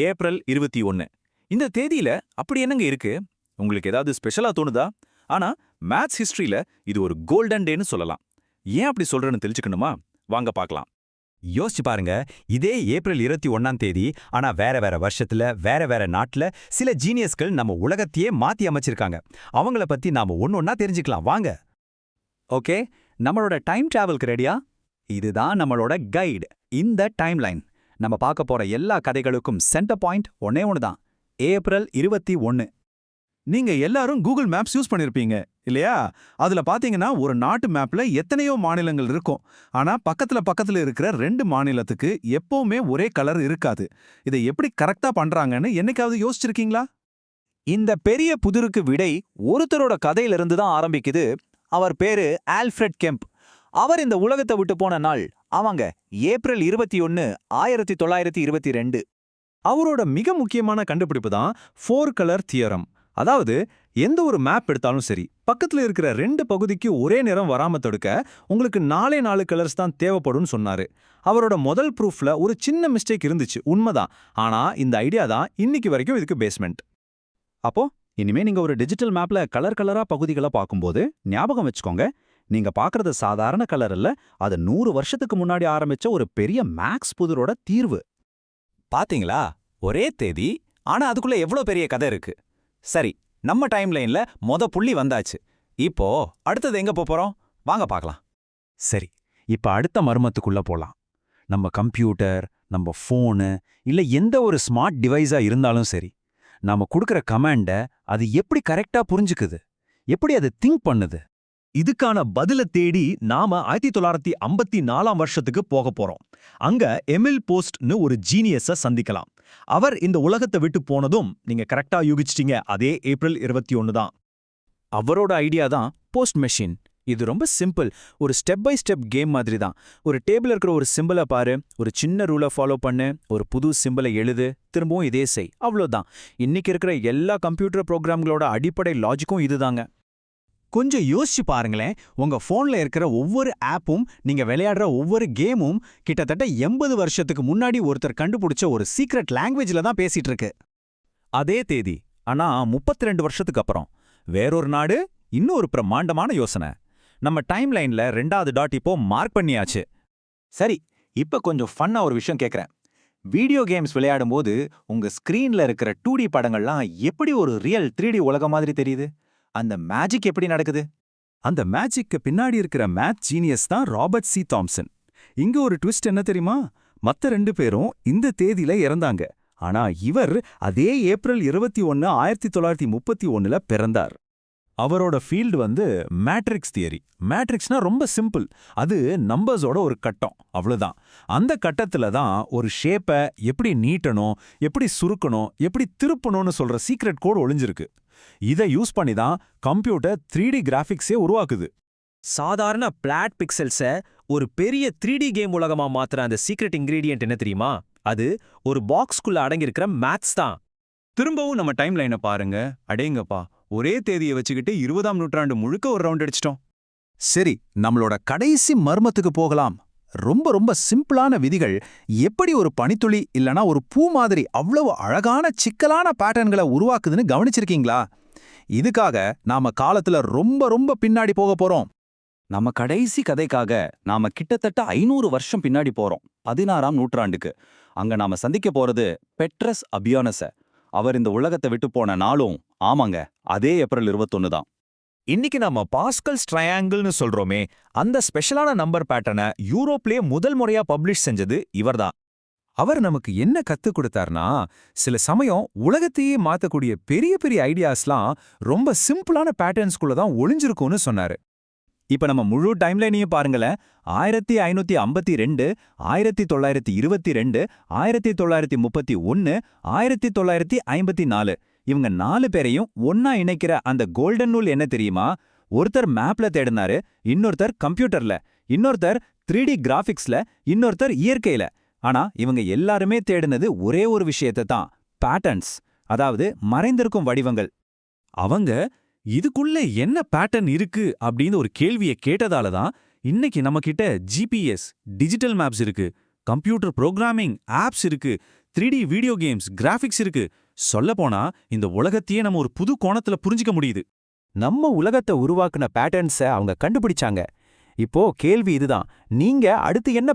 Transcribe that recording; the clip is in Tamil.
ஏப்ரல் 21. இந்த தேதியில அப்படி என்னங்க இருக்கு? உங்களுக்கு ஏதாவது ஸ்பெஷலா தோணுதா? ஆனா மேத்ஸ் ஹிஸ்டரியில இது ஒரு கோல்டன் டேன்னு சொல்லலாம். ஏன் அப்படி சொல்றேன்னு தெரிஞ்சுக்கணுமா? வாங்க பார்க்கலாம். யோசிச்சு பாருங்க. இதே ஏப்ரல் 21ஆம் தேதி, ஆனா வேற வேற வருஷத்துல வேற வேற நாட்டுல சில ஜீனியஸ்கள் நம்ம உலகத்தையே மாத்தி அமைச்சிருக்காங்க. அவங்கள பத்தி நாம ஒன்னொன்னா தெரிஞ்சுக்கலாம் வாங்க. ஓகே, நம்மளோட டைம் டிராவல்க்கு ரெடியா? இதுதான் நம்மளோட கைடு. இந்த டைம்லைன் நம்ம பார்க்க போற எல்லா கதைகளுக்கும் சென்டர் பாயிண்ட் ஒன்னே ஒன்று தான். ஏப்ரல் 21. நீங்க எல்லாரும் கூகுள் மேப்ஸ் யூஸ் பண்ணிருப்பீங்க இல்லையா? அதுல பாத்தீங்கன்னா ஒரு நாட்டு மேப்ல எத்தனையோ மாநிலங்கள் இருக்கும். ஆனா பக்கத்துல இருக்கிற 2 மாநிலத்துக்கு எப்பவுமே ஒரே கலர் இருக்காது. இதை எப்படி கரெக்டா பண்றாங்கன்னு என்னைக்காவது யோசிச்சிருக்கீங்களா? இந்த பெரிய புதிருக்கு விடை ஒருத்தரோட கதையிலிருந்து தான் ஆரம்பிக்குது. அவர் பேரு ஆல்ஃபிரட் கெம்ப். அவர் இந்த உலகத்தை விட்டு போன நாள் அவங்க ஏப்ரல் 21, 1922. அவரோட மிக முக்கியமான கண்டுபிடிப்பு தான் 4 கலர் தியரம். அதாவது எந்த ஒரு மேப் எடுத்தாலும் சரி, பக்கத்துல இருக்கிற 2 பகுதிக்கு ஒரே நிறம் வராம தடுக்க உங்களுக்கு 4 கலர்ஸ் தான் தேவைப்படும்னு சொன்னாரு. அவரோட முதல் ப்ரூஃப்ல ஒரு சின்ன மிஸ்டேக் இருந்துச்சு, உண்மைதான். ஆனா இந்த ஐடியா தான் இன்னைக்கு வரைக்கும் இதுக்கு பேஸ்மெண்ட். அப்போ இனிமே நீங்க ஒரு டிஜிட்டல் மேப்ல கலர் கலரா பகுதிகளை பார்க்கும்போது ஞாபகம் வச்சுக்கோங்க, நீங்க பார்க்கறது சாதாரண கலர் இல்ல, அது 100 வருஷத்துக்கு முன்னாடி ஆரம்பிச்ச ஒரு பெரிய மேக்ஸ் புதிரோட தீர்வு. பாத்தீங்களா? ஒரே தேதி, ஆனா அதுக்குள்ள எவ்வளவு பெரிய கதை இருக்கு. சரி, நம்ம டைம்லைன்ல புள்ளி வந்தாச்சு. இப்போ அடுத்தது எங்க போறோம்? வாங்க பார்க்கலாம். சரி, இப்ப அடுத்த மர்மத்துக்குள்ள போலாம். நம்ம கம்ப்யூட்டர், நம்ம ஃபோனு, இல்ல எந்த ஒரு ஸ்மார்ட் டிவைஸா இருந்தாலும் சரி, நாம கொடுக்கிற கமாண்ட அது எப்படி கரெக்டா புரிஞ்சுக்குது? எப்படி அது திங்க் பண்ணுது? இதுக்கான பதில தேடி நாம 1954ஆம் வருஷத்துக்கு போக போறோம். அங்க எமில் போஸ்ட்னு ஒரு ஜீனியஸ சந்திக்கலாம். அவர் இந்த உலகத்தை விட்டு போனதும் நீங்க கரெக்டா யூகிச்சிட்டீங்க, அதே ஏப்ரல் 21 தான். அவரோட ஐடியா தான் போஸ்ட் மெஷின். இது ரொம்ப சிம்பிள். ஒரு ஸ்டெப் பை ஸ்டெப் கேம் மாதிரி தான். ஒரு டேபிள் இருக்கிற ஒரு சிம்பிளை பாரு, ஒரு சின்ன ரூலை ஃபாலோ பண்ணு, ஒரு புது சிம்பிளை எழுது, திரும்பவும் இதே செய், அவ்வளோதான். இன்னைக்கு இருக்கிற எல்லா கம்ப்யூட்டர் ப்ரோக்ராம்களோட அடிப்படை லாஜிக்கும் இதுதாங்க. கொஞ்சம் யோசிச்சு பாருங்களேன். உங்க போன்ல இருக்கிற ஒவ்வொரு ஆப்பும், நீங்க விளையாடுற ஒவ்வொரு கேமும் கிட்டத்தட்ட 80 வருஷத்துக்கு முன்னாடி ஒருத்தர் கண்டுபிடிச்ச ஒரு சீக்ரெட் லாங்குவேஜ்ல தான் பேசிட்டு இருக்கு. அதே தேதி, ஆனா 32 வருஷத்துக்கு அப்புறம் வேறொரு நாடு, இன்னொரு பிரம்மாண்டமான யோசனை. நம்ம டைம்லைன்ல 2வது டாட் இப்போ மார்க் பண்ணியாச்சு. சரி, இப்ப கொஞ்சம் ஃபன்னா ஒரு விஷயம் கேட்கறேன். வீடியோ கேம்ஸ் விளையாடும்போது உங்க ஸ்கிரீன்ல இருக்கிற 2D படங்கள்லாம் எப்படி ஒரு ரியல் 3D உலகம் மாதிரி தெரியுது? அந்த மேஜிக் எப்படி நடக்குது? அந்த மேஜிக்கு பின்னாடி இருக்கிற மேத் ஜீனியஸ் தான் ராபர்ட் சி தாம்சன். இங்க ஒரு ட்விஸ்ட் என்ன தெரியுமா? மத்த 2 பேரும் இந்த தேதியில இறந்தாங்க. ஆனா இவர் அதே ஏப்ரல் 21, 1931ல பிறந்தார். அவரோட ஃபீல்டு மேட்ரிக்ஸ் தியரி. மேட்ரிக்ஸ்னா ரொம்ப சிம்பிள். அது நம்பர்ஸோட ஒரு கட்டம், அவ்வளவுதான். அந்த கட்டத்துல தான் ஒரு ஷேப்பை எப்படி நீட்டணும், எப்படி சுருக்கணும், எப்படி திருப்பணும்னு சொல்ற சீக்ரெட் கோட் ஒளிஞ்சிருக்கு. இதை யூஸ் பண்ணி தான் கம்ப்யூட்டர் 3D கிராஃபிக்ஸே உருவாக்குது. சாதாரண பிளாட் பிக்சல்ஸை ஒரு பெரிய 3D கேம் உலகமா மாத்துற அந்த சீக்ரெட் இன்கிரீடியன்ட் என்ன தெரியுமா? அது ஒரு பாக்ஸ்குள்ள அடங்கியிருக்கிற மேத்ஸ் தான். திரும்பவும் நம்ம டைம் லைனை பாருங்க. அடேங்கப்பா, ஒரே தேதியை வச்சுக்கிட்டு 20ஆம் நூற்றாண்டு முழுக்க ஒரு ரவுண்ட் அடிச்சிட்டோம். சரி, நம்மளோட கடைசி மர்மத்துக்கு போகலாம். ரொம்ப ரொம்ப சிம்பிளான விதிகள் எப்படி ஒரு பனித்துளி இல்லனா ஒரு பூ மாதிரி அவ்வளவு அழகான சிக்கலான பேட்டர்ன்களை உருவாக்குதுன்னு கவனிச்சிருக்கீங்களா? இதுக்காக நாம காலத்துல ரொம்ப ரொம்ப பின்னாடி போக போறோம். நம்ம கடைசி கதைக்காக நாம கிட்டத்தட்ட 500 வருஷம் பின்னாடி போறோம், 16ஆம் நூற்றாண்டுக்கு. அங்க நாம சந்திக்க போறது பெட்ரஸ் அபியானஸ. அவர் இந்த உலகத்தை விட்டு போன நாளும் ஆமாங்க, அதே ஏப்ரல் 21 தான். இன்னைக்கு நம்ம பாஸ்கல்ஸ் ட்ரையாங்கிள்னு சொல்றோமே, அந்த ஸ்பெஷலான நம்பர் பேட்டர்னை யூரோப்லயே முதல் முறையா பப்ளிஷ் செஞ்சது இவர்தான். அவர் நமக்கு என்ன கத்துக் கொடுத்தார்னா, சில சமயம் உலகத்தையே மாத்தக்கூடிய பெரிய பெரிய ஐடியாஸ்லாம் ரொம்ப சிம்பிளான பேட்டர்ன்ஸ்குள்ள தான் ஒளிஞ்சிருக்கும்னு சொன்னாரு. இப்ப நம்ம முழு டைம்லைனையும் பாருங்களேன். 1552, 1922, 1931, 1954 இவங்க 4 பேரையும் ஒன்னா இணைக்கிற அந்த கோல்டன் நூல் என்ன தெரியுமா? ஒருத்தர் மேப்ல தேடினாரு, இன்னொருத்தர் கம்ப்யூட்டர்ல, இன்னொருத்தர் 3D கிராஃபிக்ஸ்ல, இன்னொருத்தர் இயற்கையில. ஆனா இவங்க எல்லாருமே தேடினது ஒரே ஒரு விஷயத்தை தான், பேட்டர்ன்ஸ், அதாவது மறைந்திருக்கும் வடிவங்கள். அவங்க இதுக்குள்ள என்ன பேட்டர்ன் இருக்கு அப்படின்னு ஒரு கேள்வியை கேட்டதால தான் இன்னைக்கு நம்ம கிட்ட ஜிபிஎஸ், டிஜிட்டல் மேப்ஸ் இருக்கு, கம்ப்யூட்டர் ப்ரோக்ராமிங் ஆப்ஸ் இருக்கு, 3D வீடியோ கேம்ஸ், கிராஃபிக்ஸ் இருக்கு. சொல்லப்போனா இந்த உலகத்தையே நம்ம ஒரு புது கோணத்துல புரிஞ்சிக்க முடியுது. நம்ம உலகத்தை உருவாக்குன பேட்டர்ன்ஸை அவங்க கண்டுபிடிச்சாங்க. இப்போ கேள்வி இதுதான், நீங்க அடுத்து என்ன